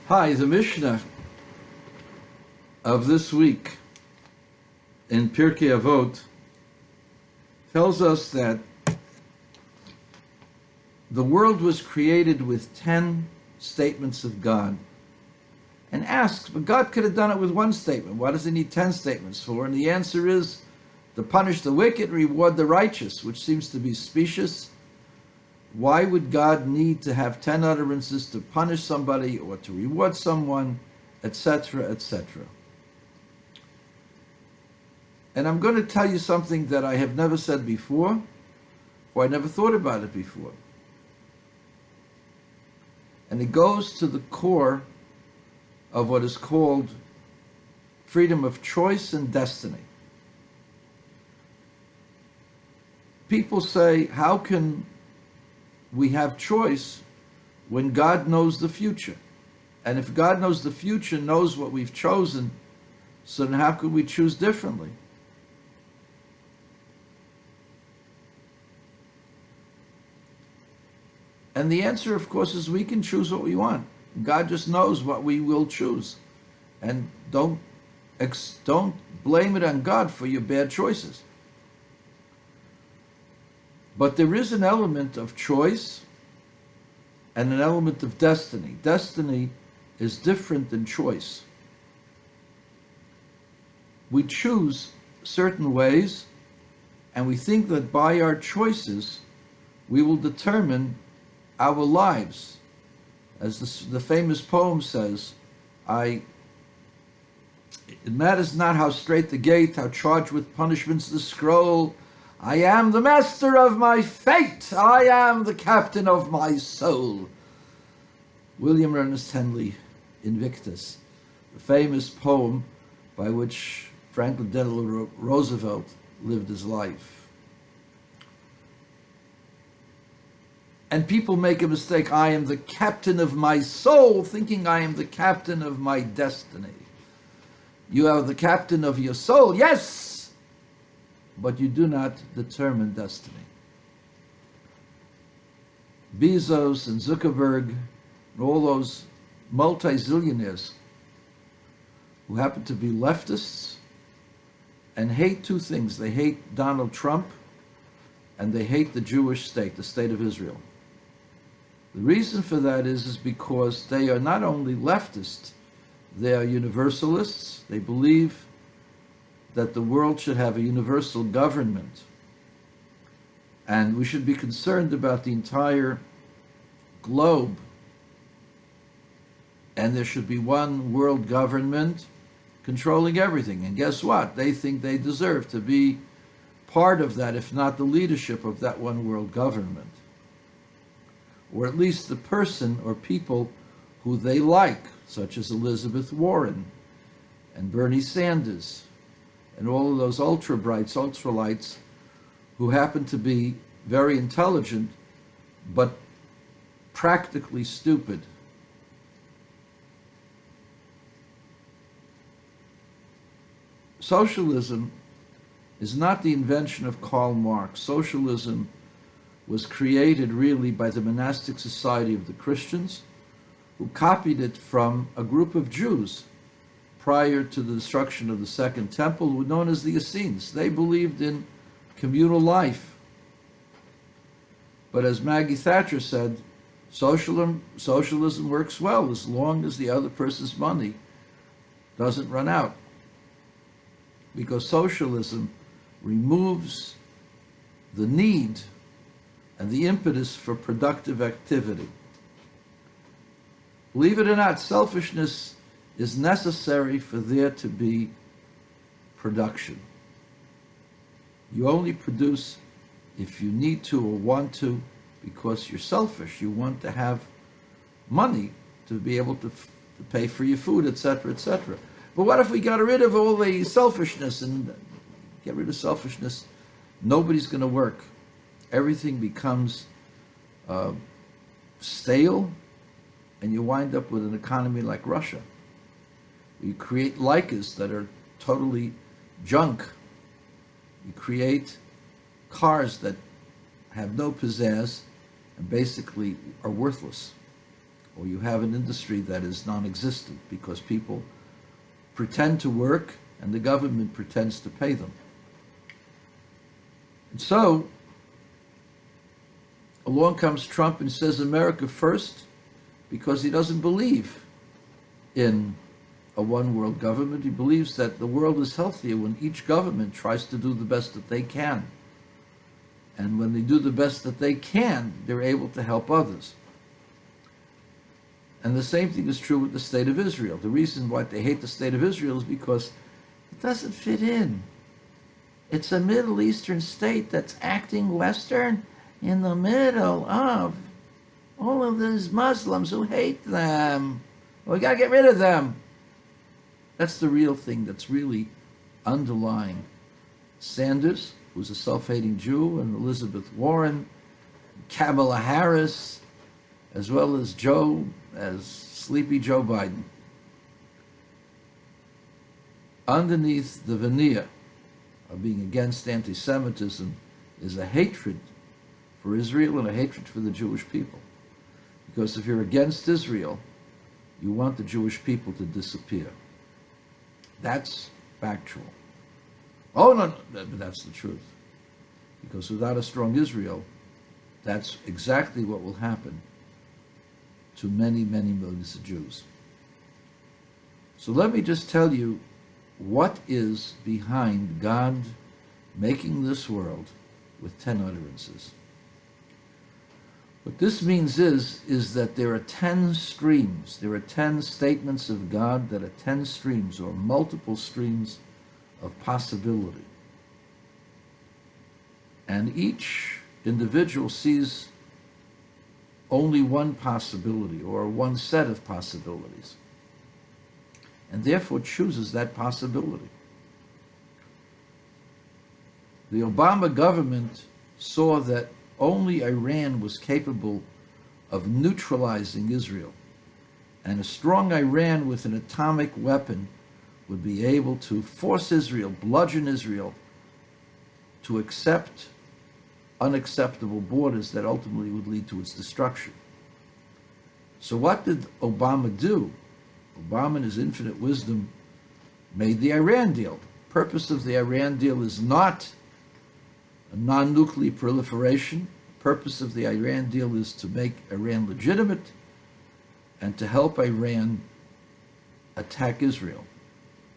Hi, the Mishnah of this week in Pirkei Avot tells us that the world was created with 10 statements of God, and asks, but God could have done it with one statement. Why does he need 10 statements for? And the answer is to punish the wicked, reward the righteous, which seems to be specious. Why would God need to have 10 utterances to punish somebody or to reward someone, etc., etc.? And I'm going to tell you something that I have never said before, or I never thought about it before. And it goes to the core of what is called freedom of choice and destiny. People say, how can we have choice when God knows the future? And if God knows the future, knows what we've chosen, so then how could we choose differently? And the answer, of course, is we can choose what we want. God just knows what we will choose. And don't blame it on God for your bad choices. But there is an element of choice and an element of destiny. Destiny is different than choice. We choose certain ways, and we think that by our choices, we will determine our lives. As the famous poem says, it matters not how straight the gate, how charged with punishments the scroll. I am the master of my fate. I am the captain of my soul. William Ernest Henley, Invictus, the famous poem by which Franklin Delano Roosevelt lived his life. And people make a mistake. I am the captain of my soul, thinking I am the captain of my destiny. You are the captain of your soul, yes, but you do not determine destiny. Bezos and Zuckerberg and all those multi-zillionaires who happen to be leftists and hate two things. They hate Donald Trump and they hate the Jewish state, the state of Israel. The reason for that is because they are not only leftists, they are universalists. They believe that the world should have a universal government. And we should be concerned about the entire globe. And there should be one world government controlling everything. And guess what? They think they deserve to be part of that, if not the leadership of that one world government. Or at least the person or people who they like, such as Elizabeth Warren and Bernie Sanders and all of those ultra-brights, ultralights, who happen to be very intelligent but practically stupid. Socialism is not the invention of Karl Marx. Socialism was created really by the monastic society of the Christians, who copied it from a group of Jews prior to the destruction of the Second Temple, who were known as the Essenes. They believed in communal life. But as Maggie Thatcher said, socialism works well as long as the other person's money doesn't run out. Because socialism removes the need and the impetus for productive activity. Believe it or not, selfishness is necessary for there to be production. You only produce if you need to or want to because you're selfish. You want to have money to be able to pay for your food, etc., etc. But what if we got rid of all the selfishness and get rid of selfishness? Nobody's going to work. Everything becomes stale, and you wind up with an economy like Russia. You create Leicas that are totally junk. You create cars that have no pizzazz and basically are worthless. or you have an industry that is non-existent because people pretend to work and the government pretends to pay them. And so, along comes Trump and says America first because he doesn't believe in a one-world government. He believes that the world is healthier when each government tries to do the best that they can. And when they do the best that they can, they're able to help others. And the same thing is true with the state of Israel. The reason why they hate the state of Israel is because it doesn't fit in. It's a Middle Eastern state that's acting Western in the middle of all of these Muslims who hate them. Well, we got to get rid of them. That's the real thing that's really underlying Sanders, who's a self-hating Jew, and Elizabeth Warren, Kamala Harris, as well as Sleepy Joe Biden. Underneath the veneer of being against anti-Semitism is a hatred for Israel and a hatred for the Jewish people. Because if you're against Israel, you want the Jewish people to disappear. That's factual. Oh, no, but that's the truth. Because without a strong Israel, that's exactly what will happen to many, many millions of Jews. So let me just tell you what is behind God making this world with 10 utterances. What this means is that there are 10 streams. There are 10 statements of God that are 10 streams or multiple streams of possibility. And each individual sees only one possibility or one set of possibilities, and therefore chooses that possibility. The Obama government saw that only Iran was capable of neutralizing Israel, and a strong Iran with an atomic weapon would be able to force Israel, bludgeon Israel, to accept unacceptable borders that ultimately would lead to its destruction. So what did Obama do? Obama, in his infinite wisdom, made the Iran deal. The purpose of the Iran deal is not a non-nuclear proliferation. The purpose of the Iran deal is to make Iran legitimate and to help Iran attack Israel.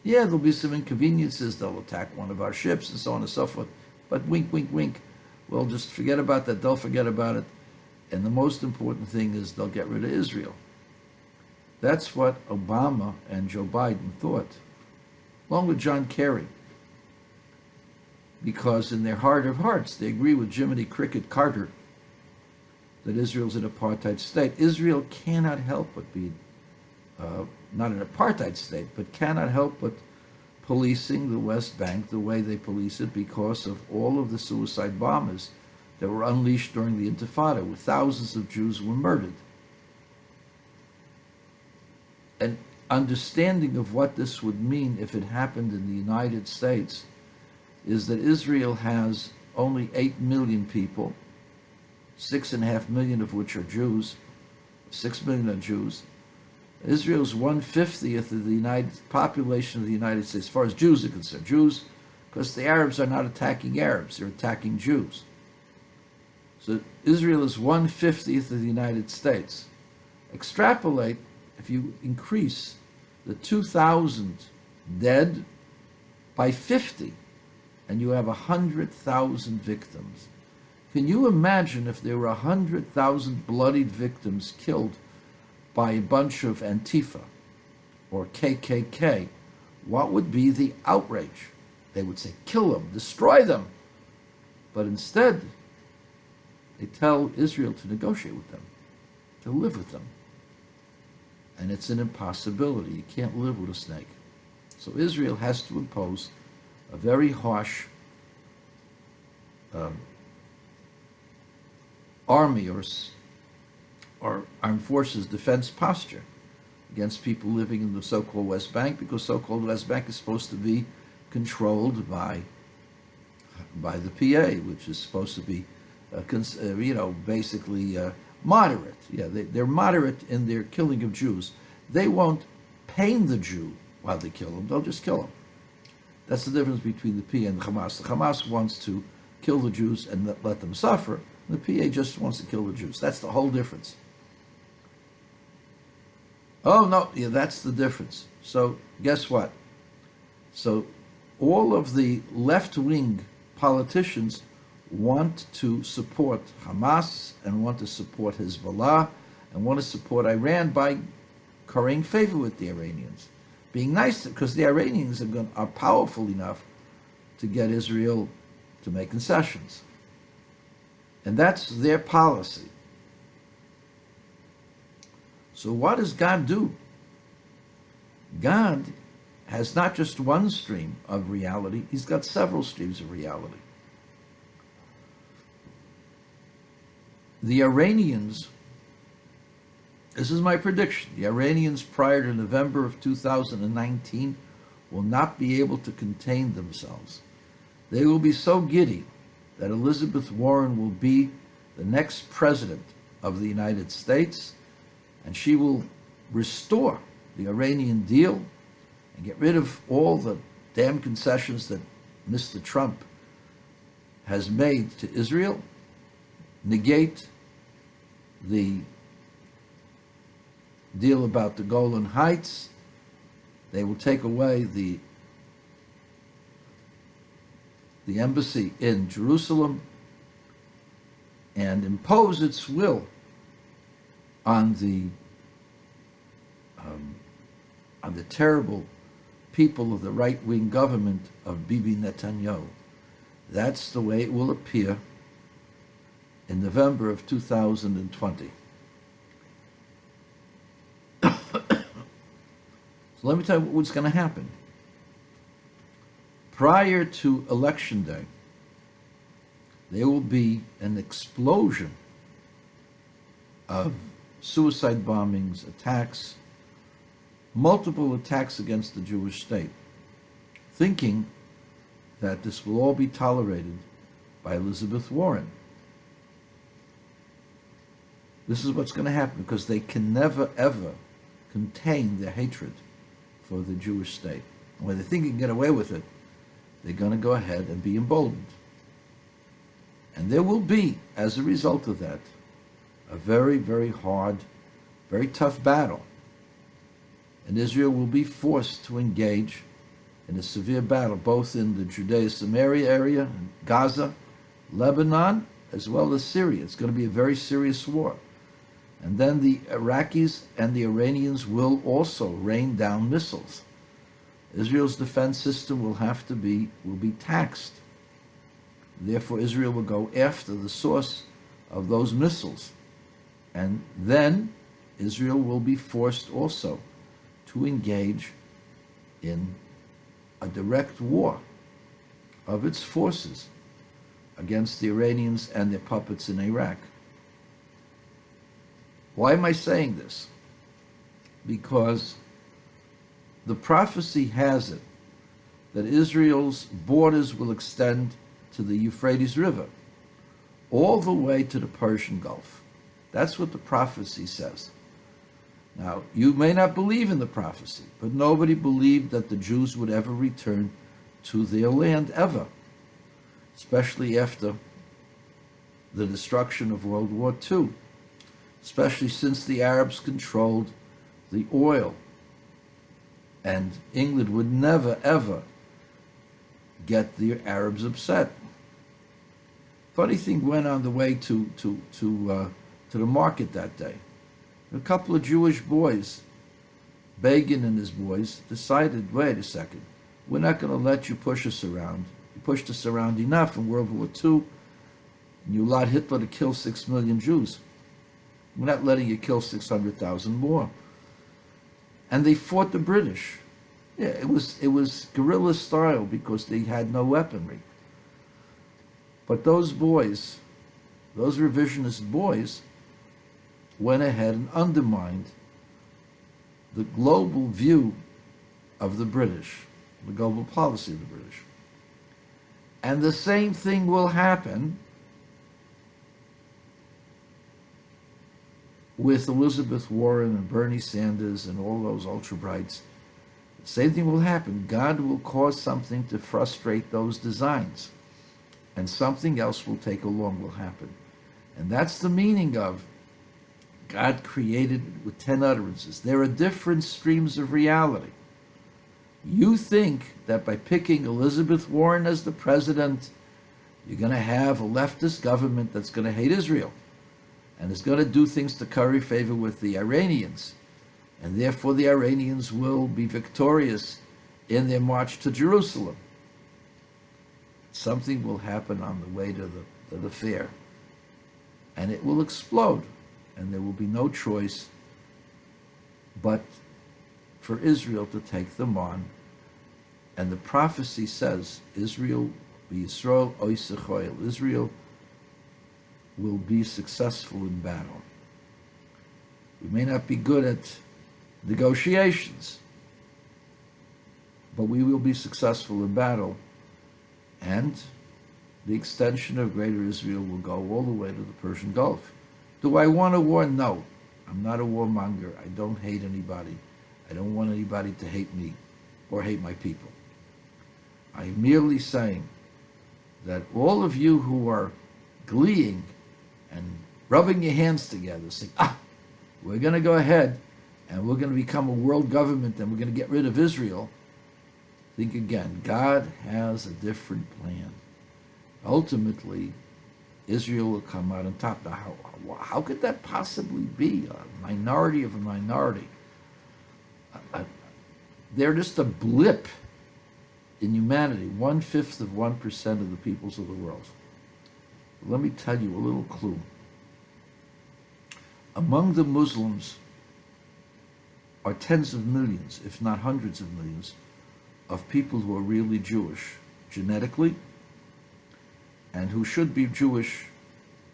Yeah, there'll be some inconveniences. They'll attack one of our ships and so on and so forth. But wink, wink, wink. Well, just forget about that. They'll forget about it. And the most important thing is they'll get rid of Israel. That's what Obama and Joe Biden thought, along with John Kerry. Because in their heart of hearts, they agree with Jiminy Cricket Carter that Israel's an apartheid state. Israel cannot help but be not an apartheid state, but cannot help but policing the West Bank the way they police it because of all of the suicide bombers that were unleashed during the Intifada, where thousands of Jews were murdered. An understanding of what this would mean if it happened in the United States is that Israel has only 8 million people, 6.5 million of which are Jews, 6 million are Jews. Israel's 1/50th of the population of the United States, as far as Jews are concerned. Jews, because the Arabs are not attacking Arabs, they're attacking Jews. So Israel is 1/50th of the United States. Extrapolate, if you increase the 2,000 dead by 50, and you have 100,000 victims. Can you imagine if there were 100,000 bloodied victims killed by a bunch of Antifa or KKK? What would be the outrage? They would say, kill them, destroy them. But instead, they tell Israel to negotiate with them, to live with them. And it's an impossibility. You can't live with a snake. So Israel has to impose a very harsh army or armed forces defense posture against people living in the so-called West Bank, because so-called West Bank is supposed to be controlled by the PA, which is supposed to be, basically moderate. Yeah, they're moderate in their killing of Jews. They won't pain the Jew while they kill him. They'll just kill him. That's the difference between the PA and the Hamas. The Hamas wants to kill the Jews and let them suffer. The PA just wants to kill the Jews. That's the whole difference. Oh, no, yeah, that's the difference. So guess what? So all of the left-wing politicians want to support Hamas and want to support Hezbollah and want to support Iran by currying favor with the Iranians, being nice, because the Iranians are powerful enough to get Israel to make concessions. And that's their policy. So what does God do? God has not just one stream of reality, he's got several streams of reality. The Iranians, this is my prediction, the Iranians prior to November of 2019 will not be able to contain themselves. They will be so giddy that Elizabeth Warren will be the next president of the United States, and she will restore the Iranian deal and get rid of all the damn concessions that Mr. Trump has made to Israel, negate the deal about the Golan Heights. They will take away the embassy in Jerusalem and impose its will on the terrible people of the right-wing government of Bibi Netanyahu. That's the way it will appear in November of 2020. So let me tell you what's going to happen. Prior to Election Day, there will be an explosion of suicide bombings, attacks, multiple attacks against the Jewish state, thinking that this will all be tolerated by Elizabeth Warren. This is what's going to happen because they can never, ever contain their hatred for the Jewish state. And when they think they can get away with it, they're going to go ahead and be emboldened. And there will be, as a result of that, a very, very hard, very tough battle. And Israel will be forced to engage in a severe battle, both in the Judea-Samaria area, Gaza, Lebanon, as well as Syria. It's going to be a very serious war. And then the Iraqis and the Iranians will also rain down missiles. Israel's defense system will be taxed. Therefore, Israel will go after the source of those missiles. And then Israel will be forced also to engage in a direct war of its forces against the Iranians and their puppets in Iraq. Why am I saying this? Because the prophecy has it that Israel's borders will extend to the Euphrates River, all the way to the Persian Gulf. That's what the prophecy says. Now, you may not believe in the prophecy, but nobody believed that the Jews would ever return to their land, ever, especially after the destruction of World War II, especially since the Arabs controlled the oil. And England would never, ever get the Arabs upset. Funny thing went on the way to the market that day. A couple of Jewish boys, Begin and his boys, decided, wait a second, we're not going to let you push us around. You pushed us around enough in World War II, and you allowed Hitler to kill 6 million Jews. We're not letting you kill 600,000 more. And they fought the British. Yeah, it was guerrilla style because they had no weaponry. But those boys, those revisionist boys, went ahead and undermined the global view of the British, the global policy of the British. And the same thing will happen with Elizabeth Warren and Bernie Sanders and all those ultra-brights. The same thing will happen. God will cause something to frustrate those designs, and something else will take along, will happen. And that's the meaning of God created with 10 utterances. There are different streams of reality. You think that by picking Elizabeth Warren as the president, you're going to have a leftist government that's going to hate Israel and is going to do things to curry favor with the Iranians. And therefore the Iranians will be victorious in their march to Jerusalem. Something will happen on the way to the fair, and it will explode, and there will be no choice but for Israel to take them on. And the prophecy says, Israel will be successful in battle. We may not be good at negotiations, but we will be successful in battle, and the extension of Greater Israel will go all the way to the Persian Gulf. Do I want a war? No. I'm not a warmonger. I don't hate anybody. I don't want anybody to hate me or hate my people. I'm merely saying that all of you who are gleeing and rubbing your hands together, saying, we're going to go ahead and we're going to become a world government and we're going to get rid of Israel, think again. God has a different plan. Ultimately, Israel will come out on top. Now, how could that possibly be? A minority of a minority. They're just a blip in humanity, 1/5 of 1% of the peoples of the world. Let me tell you a little clue. Among the Muslims are tens of millions, if not hundreds of millions, of people who are really Jewish genetically and who should be Jewish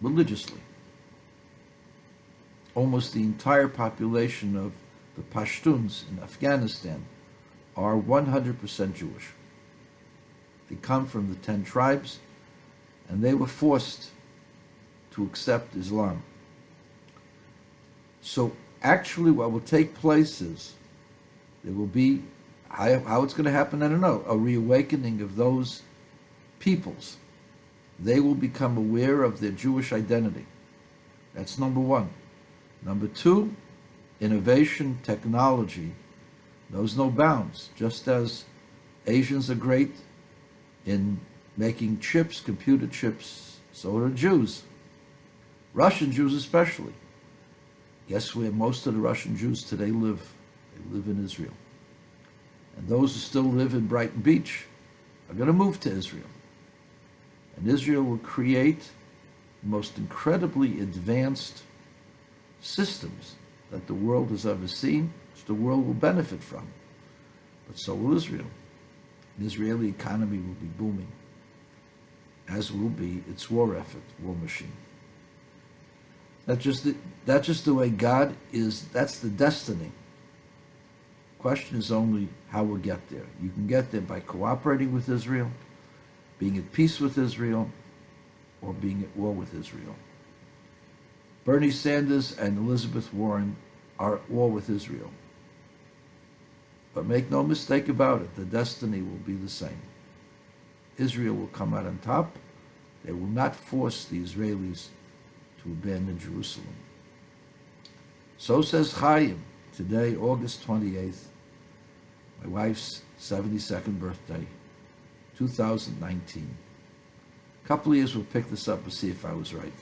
religiously. Almost the entire population of the Pashtuns in Afghanistan are 100% Jewish. They come from the 10 tribes, and they were forced to accept Islam. So actually what will take place is there will be, how it's going to happen, I don't know, a reawakening of those peoples. They will become aware of their Jewish identity. That's number one. Number two, innovation, technology knows no bounds. Just as Asians are great in making chips, computer chips, so are Jews. Russian Jews especially. Guess where most of the Russian Jews today live? They live in Israel. And those who still live in Brighton Beach are going to move to Israel. And Israel will create the most incredibly advanced systems that the world has ever seen, which the world will benefit from. But so will Israel. The Israeli economy will be booming, as will be its war effort, war machine. That's just the way God is. That's the destiny. Question is only how we'll get there. You can get there by cooperating with Israel, being at peace with Israel, or being at war with Israel. Bernie Sanders and Elizabeth Warren are at war with Israel. But make no mistake about it, the destiny will be the same. Israel will come out on top. They will not force the Israelis to abandon Jerusalem. So says Chaim, today, August 28th, my wife's 72nd birthday, 2019. A couple of years we'll pick this up and see if I was right.